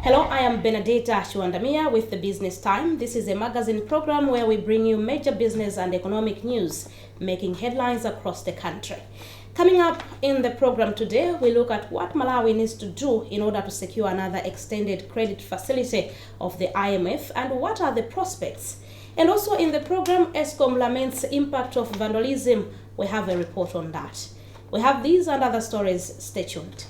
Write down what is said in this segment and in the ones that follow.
Hello, I am Benadetta Chiwanda Mia with the Business Time. This is a magazine program where we bring you major business and economic news making headlines across the country. Coming up in the program today, we look at what Malawi needs to do in order to secure another extended credit facility of the IMF and what are the prospects. And also in the program, ESCOM laments impact of vandalism. We have a report on that. We have these and other stories. Stay tuned.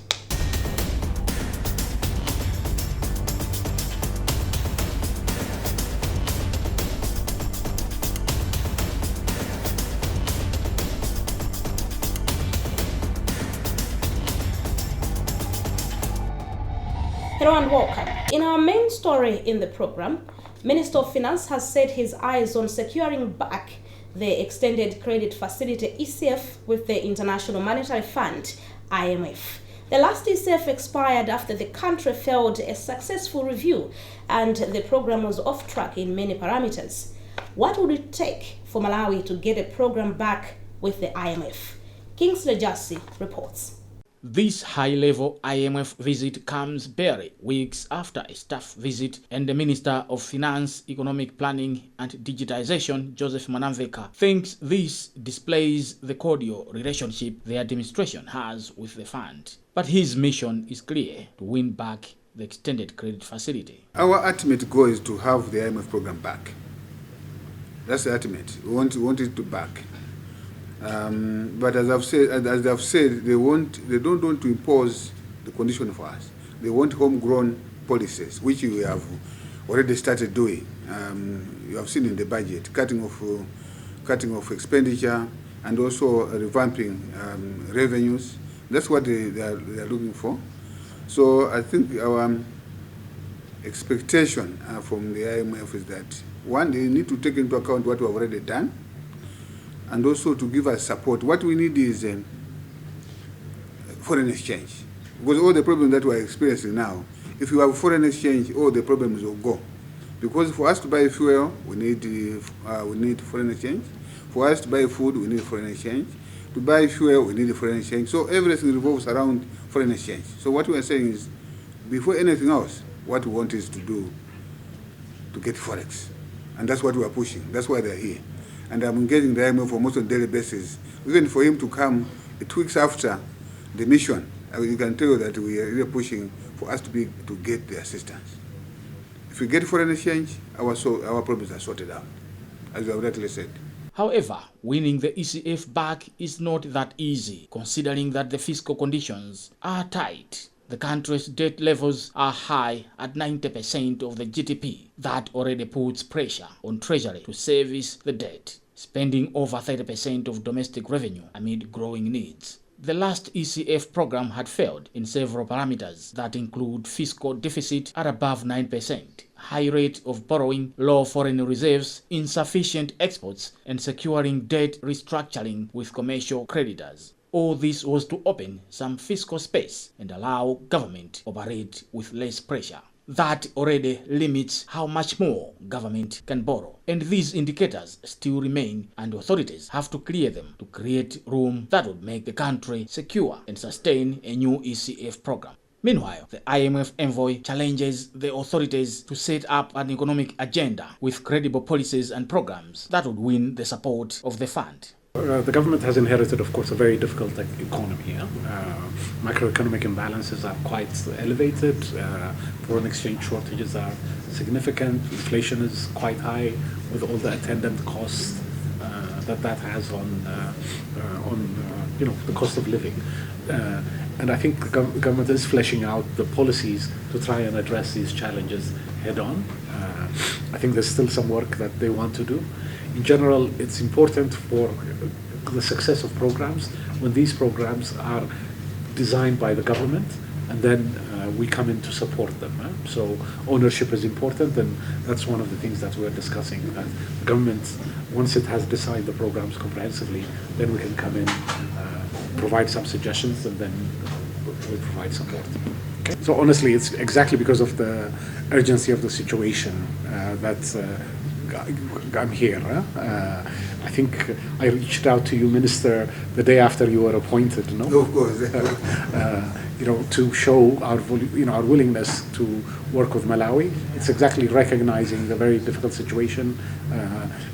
Hello and welcome. In our main story in the program, Minister of Finance has set his eyes on securing back the Extended Credit Facility ECF with the International Monetary Fund, IMF. The last ECF expired after the country failed a successful review and the program was off track in many parameters. What would it take for Malawi to get a program back with the IMF? Kingsley Jassy reports. This high-level IMF visit comes barely weeks after a staff visit, and the Minister of Finance, Economic Planning and Digitization, Joseph Manamveka, thinks this displays the cordial relationship the administration has with the fund. But his mission is clear: to win back the extended credit facility. Our ultimate goal is to have the IMF program back. That's the ultimate. We want it to back. But as I've said, they don't want to impose the condition for us. They want homegrown policies, which we have already started doing. You have seen in the budget, cutting off expenditure and also revamping revenues. That's what they are looking for. So I think our expectation from the IMF is that, one, they need to take into account what we have already done, and also to give us support. What we need is foreign exchange. Because all the problems that we're experiencing now, if you have foreign exchange, all the problems will go. Because for us to buy fuel, we need foreign exchange. For us to buy food, we need foreign exchange. To buy fuel, we need foreign exchange. So everything revolves around foreign exchange. So what we are saying is, before anything else, what we want is to get forex. And that's what we are pushing. That's why they're here. And I'm engaging the IMF almost on a daily basis. Even for him to come 2 weeks after the mission, you can tell that we are really pushing for us to get the assistance. If we get foreign exchange, our problems are sorted out, as you have rightly said. However, winning the ECF back is not that easy, considering that the fiscal conditions are tight. The country's debt levels are high at 90% of the GDP. That already puts pressure on Treasury to service the debt, spending over 30% of domestic revenue amid growing needs. The last ECF program had failed in several parameters that include fiscal deficit at above 9%, high rate of borrowing, low foreign reserves, insufficient exports, and securing debt restructuring with commercial creditors. All this was to open some fiscal space and allow government to operate with less pressure. That already limits how much more government can borrow. And these indicators still remain, and authorities have to clear them to create room that would make the country secure and sustain a new ECF program. Meanwhile, the IMF envoy challenges the authorities to set up an economic agenda with credible policies and programs that would win the support of the fund. The government has inherited, of course, a very difficult economy. Macroeconomic imbalances are quite elevated. Foreign exchange shortages are significant. Inflation is quite high, with all the attendant costs that has on the cost of living. And I think the government is fleshing out the policies to try and address these challenges head on. I think there's still some work that they want to do. In general, it's important for the success of programs when these programs are designed by the government, and then we come in to support them. So ownership is important, and that's one of the things that we're discussing. That the government, once it has decided the programs comprehensively, then we can come in, provide some suggestions, and then we provide support. Okay. So honestly, it's exactly because of the urgency of the situation that I'm here. I think I reached out to you, Minister, the day after you were appointed, no? Of course. to show our our willingness to work with Malawi. It's exactly recognizing the very difficult situation.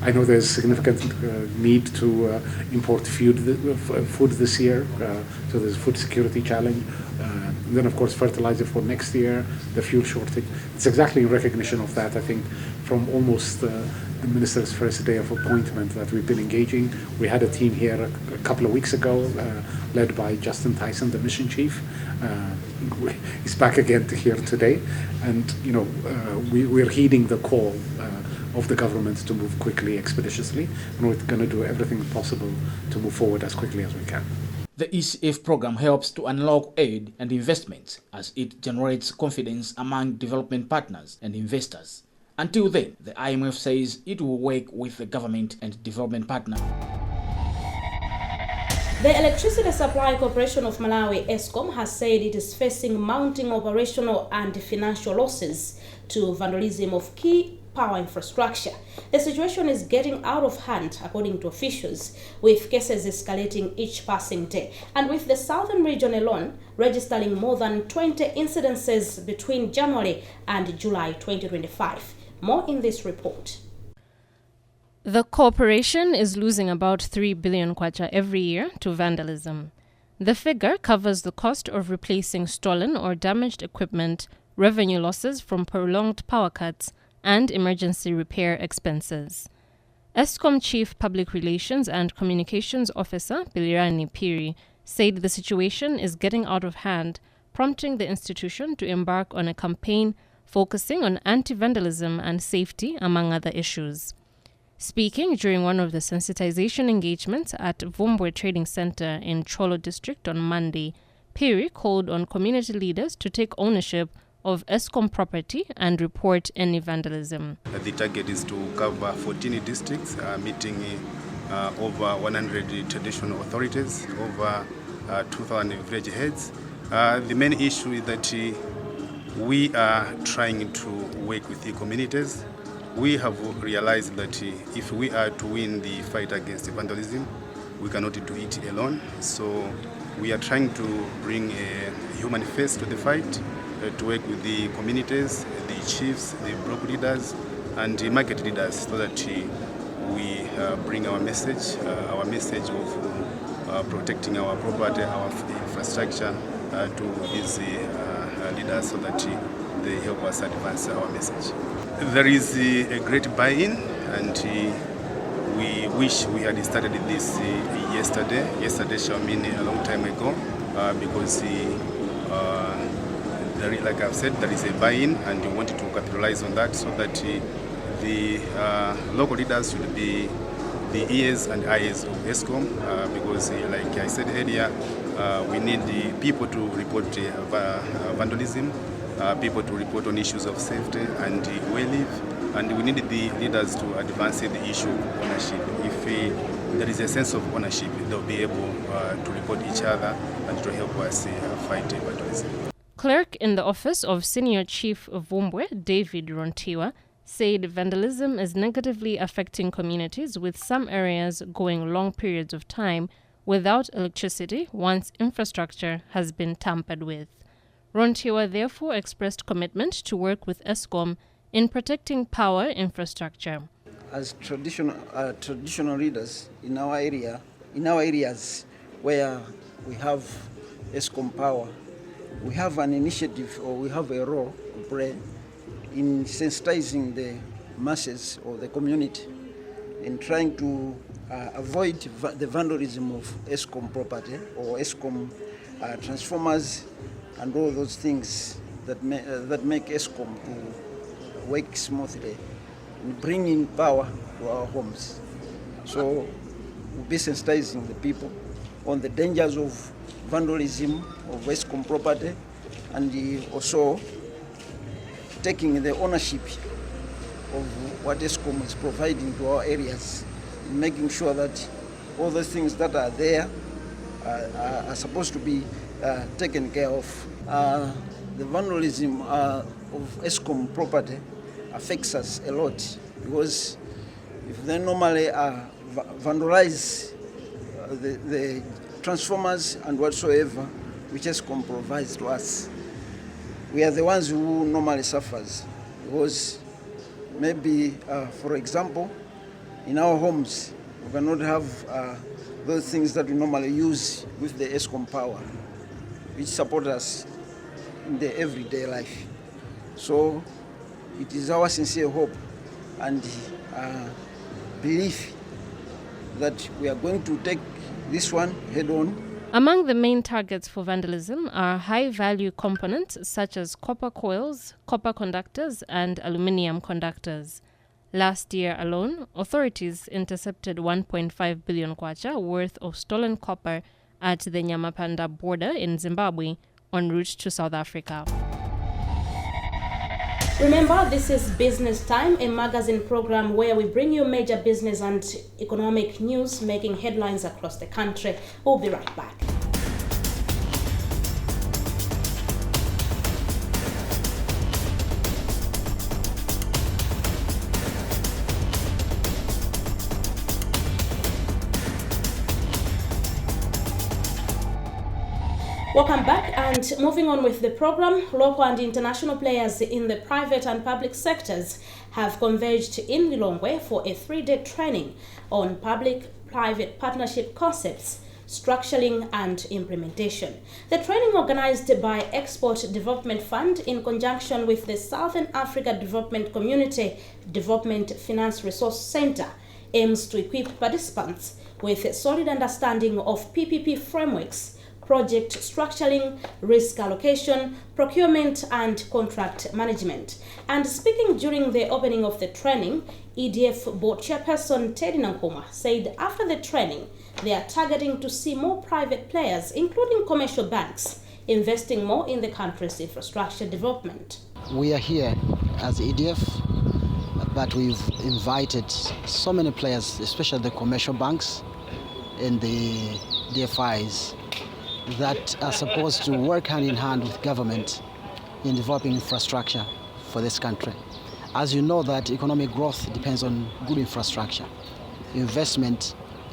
I know there's significant need to import food this year, so there's a food security challenge. Then, of course, fertilizer for next year, the fuel shortage. It's exactly in recognition of that, I think, from almost the minister's first day of appointment that we've been engaging. We had a team here a couple of weeks ago, led by Justin Tyson, the mission chief. He's back again here today, and we're heeding the call of the government to move quickly, expeditiously, and we're going to do everything possible to move forward as quickly as we can. The ECF program helps to unlock aid and investments as it generates confidence among development partners and investors. Until then, the IMF says it will work with the government and development partners. The Electricity Supply Corporation of Malawi, ESCOM, has said it is facing mounting operational and financial losses to vandalism of key power infrastructure. The situation is getting out of hand, according to officials, with cases escalating each passing day, and with the southern region alone registering more than 20 incidences between January and July 2025. More in this report. The corporation is losing about 3 billion kwacha every year to vandalism. The figure covers the cost of replacing stolen or damaged equipment, revenue losses from prolonged power cuts, and emergency repair expenses. ESCOM Chief Public Relations and Communications Officer Bilirani Piri said the situation is getting out of hand, prompting the institution to embark on a campaign focusing on anti-vandalism and safety, among other issues. Speaking during one of the sensitization engagements at Vumbwe Trading Center in Cholo District on Monday, Piri called on community leaders to take ownership of ESCOM property and report any vandalism. The target is to cover 14 districts, meeting over 100 traditional authorities, over 2,000 village heads. The main issue is that we are trying to work with the communities. We have realized that if we are to win the fight against vandalism, we cannot do it alone. So we are trying to bring a human face to the fight, to work with the communities, the chiefs, the block leaders, and the market leaders, so that we bring our message of protecting our property, our infrastructure to these leaders, so that they help us advance our message. There is a great buy-in, and we wish we had started this yesterday. Yesterday shall mean a long time ago, because like I've said, there is a buy-in, and we wanted to capitalize on that, so that the local leaders should be the ears and eyes of ESCOM, because like I said earlier, we need the people to report vandalism, people to report on issues of safety and well-live, and we need the leaders to advance the issue of ownership. If there is a sense of ownership, they'll be able to report each other and to help us fight vandalism. Clerk in the office of Senior Chief of Vumbwe, David Rontiwa, said vandalism is negatively affecting communities, with some areas going long periods of time without electricity once infrastructure has been tampered with. Rontiwa therefore expressed commitment to work with ESCOM in protecting power infrastructure. As traditional leaders in our areas where we have ESCOM power, we have an initiative, or we have a role to play in sensitizing the masses or the community in trying to avoid the vandalism of ESCOM property or ESCOM transformers and all those things that make ESCOM to work smoothly in bringing power to our homes. So we'll be sensitizing the people on the dangers of vandalism of ESCOM property, and also taking the ownership of what ESCOM is providing to our areas, making sure that all the things that are there are supposed to be taken care of. The vandalism of ESCOM property affects us a lot, because if they normally vandalize the transformers and whatsoever, which ESCOM provides to us, we are the ones who normally suffers, because maybe, for example, in our homes, we cannot have those things that we normally use with the ESCOM power, which support us in the everyday life. So it is our sincere hope and belief that we are going to take this one head on. Among the main targets for vandalism are high-value components such as copper coils, copper conductors, and aluminium conductors. Last year alone, authorities intercepted 1.5 billion kwacha worth of stolen copper at the Nyamapanda border in Zimbabwe en route to South Africa. Remember, this is Business Time, a magazine program where we bring you major business and economic news making headlines across the country. We'll be right back. Welcome back, and moving on with the program, local and international players in the private and public sectors have converged in Lilongwe for a 3-day training on public-private partnership concepts, structuring and implementation. The training, organized by Export Development Fund in conjunction with the Southern Africa Development Community Development Finance Resource Center, aims to equip participants with a solid understanding of PPP frameworks, project structuring, risk allocation, procurement and contract management. And speaking during the opening of the training, EDF Board Chairperson Teddy Nankoma said after the training, they are targeting to see more private players, including commercial banks, investing more in the country's infrastructure development. We are here as EDF, but we've invited so many players, especially the commercial banks and the DFIs, that are supposed to work hand in hand with government in developing infrastructure for this country. As you know, that economic growth depends on good infrastructure.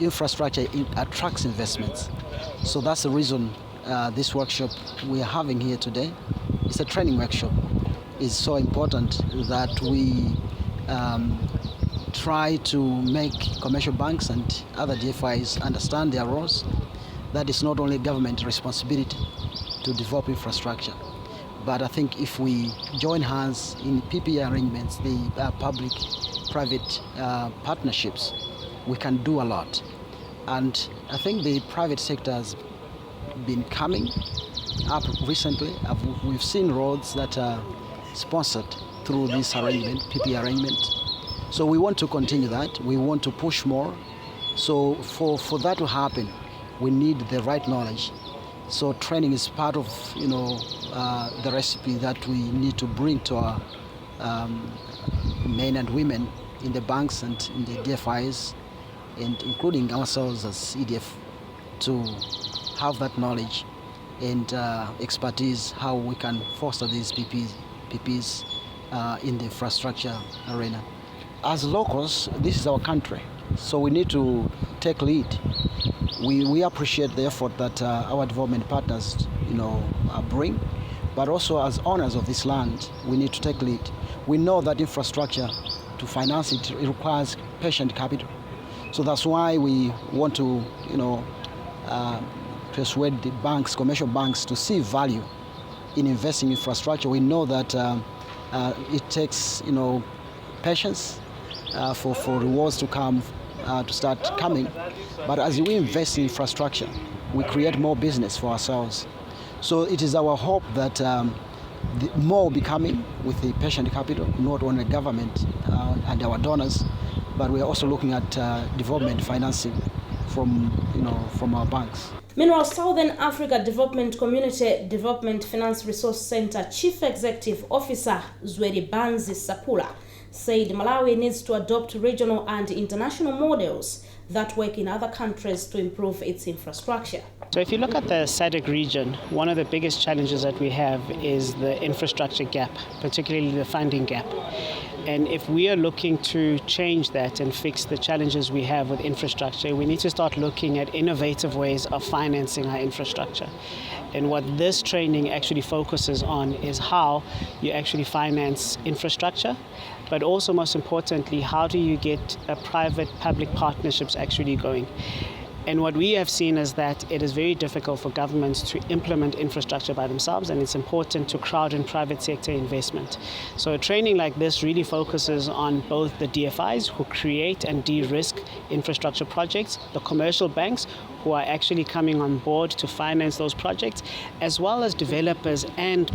Infrastructure attracts investments. So that's the reason this workshop we are having here today is a training workshop. It's so important that we try to make commercial banks and other DFIs understand their roles. That is not only government responsibility to develop infrastructure, but I think if we join hands in PPA arrangements, the public-private partnerships, we can do a lot. And I think the private sector has been coming up recently. We've seen roads that are sponsored through this arrangement, PPA arrangement. So we want to continue that. We want to push more. So for that to happen, we need the right knowledge. So training is part of, the recipe that we need to bring to our men and women in the banks and in the DFIs, and including ourselves as EDF, to have that knowledge and expertise how we can foster these PPs in the infrastructure arena. As locals, this is our country, so we need to take lead. We appreciate the effort that our development partners, bring, but also as owners of this land, we need to take lead. We know that infrastructure, to finance it requires patient capital. So that's why we want to, persuade the banks, commercial banks, to see value in investing in infrastructure. We know that it takes, patience for rewards to come, to start coming. But as we invest in infrastructure, we create more business for ourselves. So it is our hope that more will be coming with the patient capital, not only government and our donors, but we are also looking at development financing from our banks. Meanwhile, Southern Africa Development Community Development Finance Resource Center Chief Executive Officer Zweli Banzi Sapula said Malawi needs to adopt regional and international models that work in other countries to improve its infrastructure. So if you look at the SADC region, one of the biggest challenges that we have is the infrastructure gap, particularly the funding gap. And if we are looking to change that and fix the challenges we have with infrastructure, we need to start looking at innovative ways of financing our infrastructure. And what this training actually focuses on is how you actually finance infrastructure, but also most importantly, how do you get private-public partnerships actually going. And what we have seen is that it is very difficult for governments to implement infrastructure by themselves, and it's important to crowd in private sector investment. So a training like this really focuses on both the DFIs who create and de-risk infrastructure projects, the commercial banks who are actually coming on board to finance those projects, as well as developers and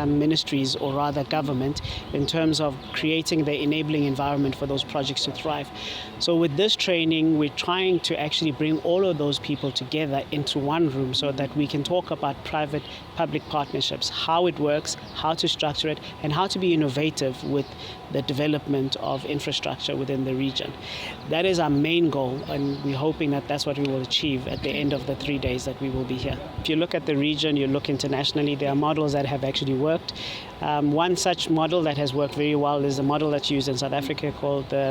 ministries, or rather government, in terms of creating the enabling environment for those projects to thrive. So with this training, we're trying to actually bring all of those people together into one room so that we can talk about private-public partnerships, how it works, how to structure it, and how to be innovative with the development of infrastructure within the region. That is our main goal, and we're hoping that that's what we will achieve at the end of the 3 days that we will be here. If you look at the region, you look internationally, there are models that have actually worked. One such model that has worked very well is a model that's used in South Africa called the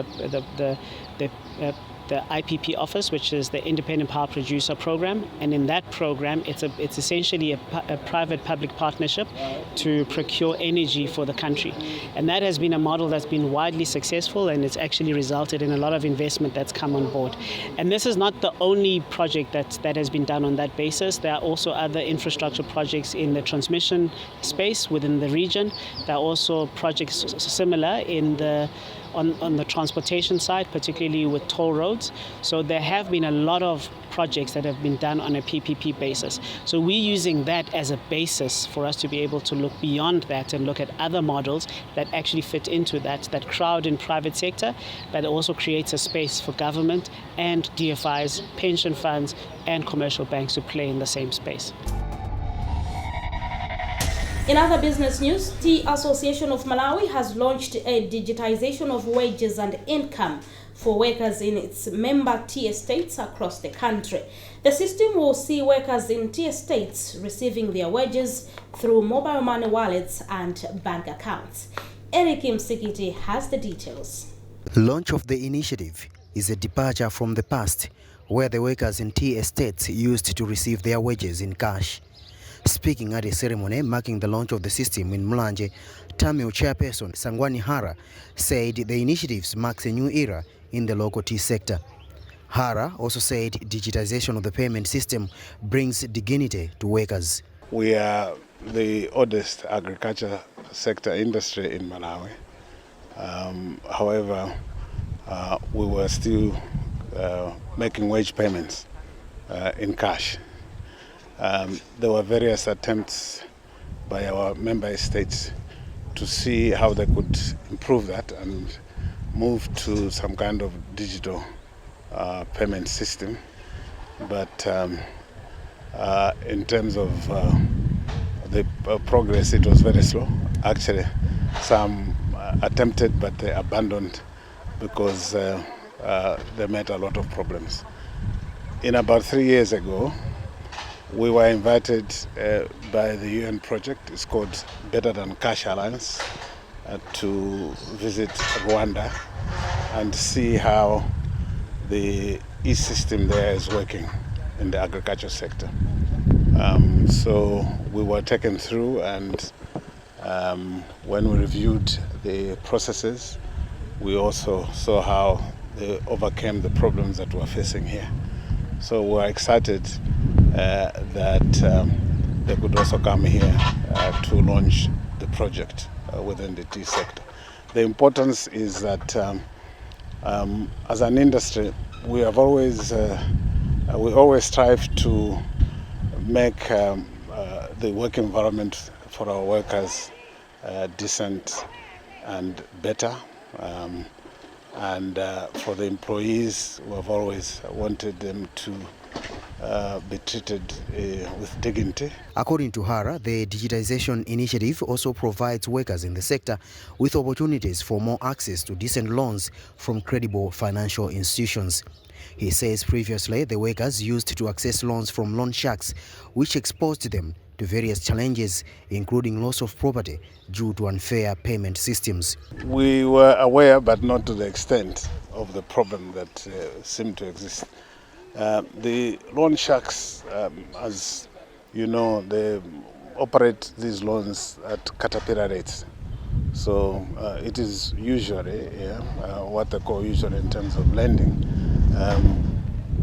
IPP office, which is the Independent Power Producer Program. And in that program, it's essentially a private-public partnership to procure energy for the country. And that has been a model that's been widely successful, and it's actually resulted in a lot of investment that's come on board. And this is not the only project that has been done on that basis. There are also other infrastructure projects in the transmission space within the region. There are also projects similar on the transportation side, particularly with toll roads. So there have been a lot of projects that have been done on a PPP basis. So we're using that as a basis for us to be able to look beyond that and look at other models that actually fit into that crowd in private sector, but also creates a space for government and DFIs, pension funds, and commercial banks to play in the same space. In other business news, the Association of Malawi has launched a digitization of wages and income for workers in its member tea estates across the country. The system will see workers in tea estates receiving their wages through mobile money wallets and bank accounts. Eric Msikiti has the details. Launch of the initiative is a departure from the past, where the workers in tea estates used to receive their wages in cash. Speaking at a ceremony marking the launch of the system in Mulanje, Tamil chairperson Sangwani Hara said the initiatives marks a new era in the local tea sector. Hara also said digitization of the payment system brings dignity to workers. We are the oldest agriculture sector industry in Malawi. However, we were still making wage payments in cash. There were various attempts by our member states to see how they could improve that and move to some kind of digital payment system. But in terms of the progress, it was very slow. Actually, some attempted, but they abandoned because they met a lot of problems. In about 3 years ago, we were invited by the UN project, it's called Better Than Cash Alliance, to visit Rwanda and see how the e-system there is working in the agriculture sector. So we were taken through, and when we reviewed the processes, we also saw how they overcame the problems that we're facing here. So we're excited that they could also come here to launch the project within the tea sector. The importance is that as an industry, we always strive to make the work environment for our workers decent and better. And for the employees, we have always wanted them to be treated with dignity. According to her, the digitization initiative also provides workers in the sector with opportunities for more access to decent loans from credible financial institutions. He says previously the workers used to access loans from loan sharks, which exposed them to various challenges, including loss of property due to unfair payment systems. We were aware, but not to the extent of the problem that seemed to exist. The loan sharks, as you know, they operate these loans at caterpillar rates. So it is usually what they call usually in terms of lending.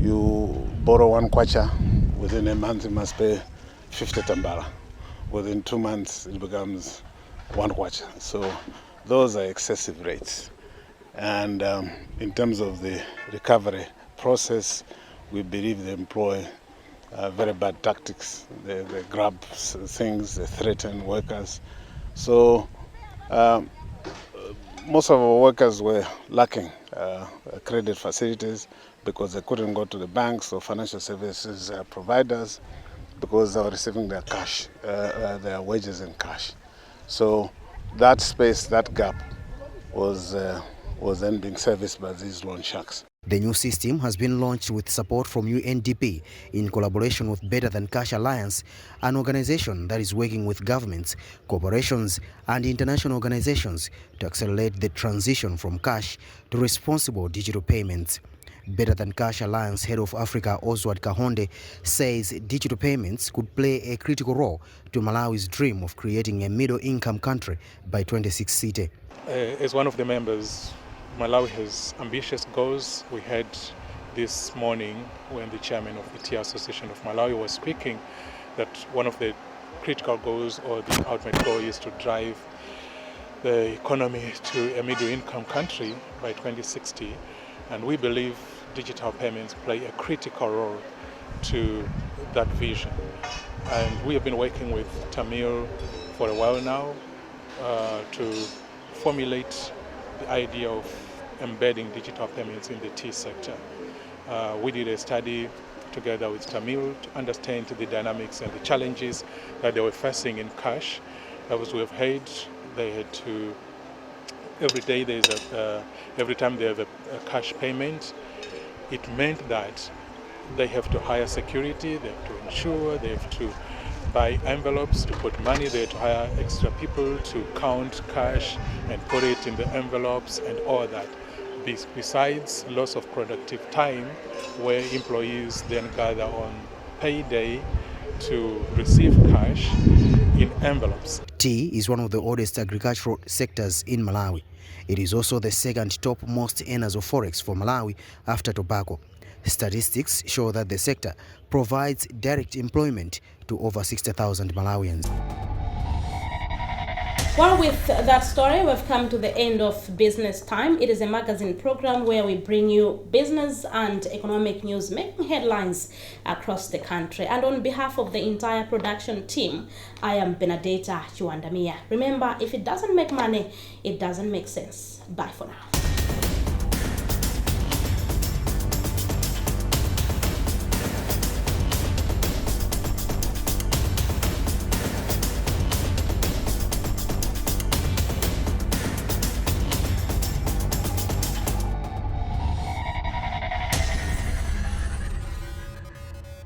You borrow 1 kwacha, within a month you must pay 50 tambala. Within 2 months it becomes 1 kwacha. So those are excessive rates. And in terms of the recovery process, we believe they employ very bad tactics. They grab things, they threaten workers. So most of our workers were lacking credit facilities because they couldn't go to the banks or financial services providers because they were receiving their cash, their wages in cash. So that space, that gap was then being serviced by these loan sharks. The new system has been launched with support from UNDP in collaboration with Better Than Cash Alliance, an organization that is working with governments, corporations, and international organizations to accelerate the transition from cash to responsible digital payments. Better Than Cash Alliance Head of Africa Oswald Kahonde says digital payments could play a critical role to Malawi's dream of creating a middle-income country by 2060. As one of the members, Malawi has ambitious goals. We heard this morning when the chairman of the Tea Association of Malawi was speaking that one of the critical goals or the ultimate goal is to drive the economy to a middle-income country by 2060. And we believe digital payments play a critical role to that vision. And we have been working with Tamil for a while now to formulate the idea of embedding digital payments in the tea sector. We did a study together with Tamil to understand the dynamics and the challenges that they were facing in cash. As we have heard, they had to, every time they have a cash payment, it meant that they have to hire security, they have to insure, they have to buy envelopes to put money, they have to hire extra people to count cash and put it in the envelopes and all that. Besides loss of productive time, where employees then gather on payday to receive cash in envelopes. Tea is one of the oldest agricultural sectors in Malawi. It is also the second top most earners of forex for Malawi after tobacco. Statistics show that the sector provides direct employment to over 60,000 Malawians. Well, with that story, we've come to the end of Business Time. It is a magazine program where we bring you business and economic news making headlines across the country. And on behalf of the entire production team, I am Benadetta Chiwanda Mia. Remember, if it doesn't make money, it doesn't make sense. Bye for now.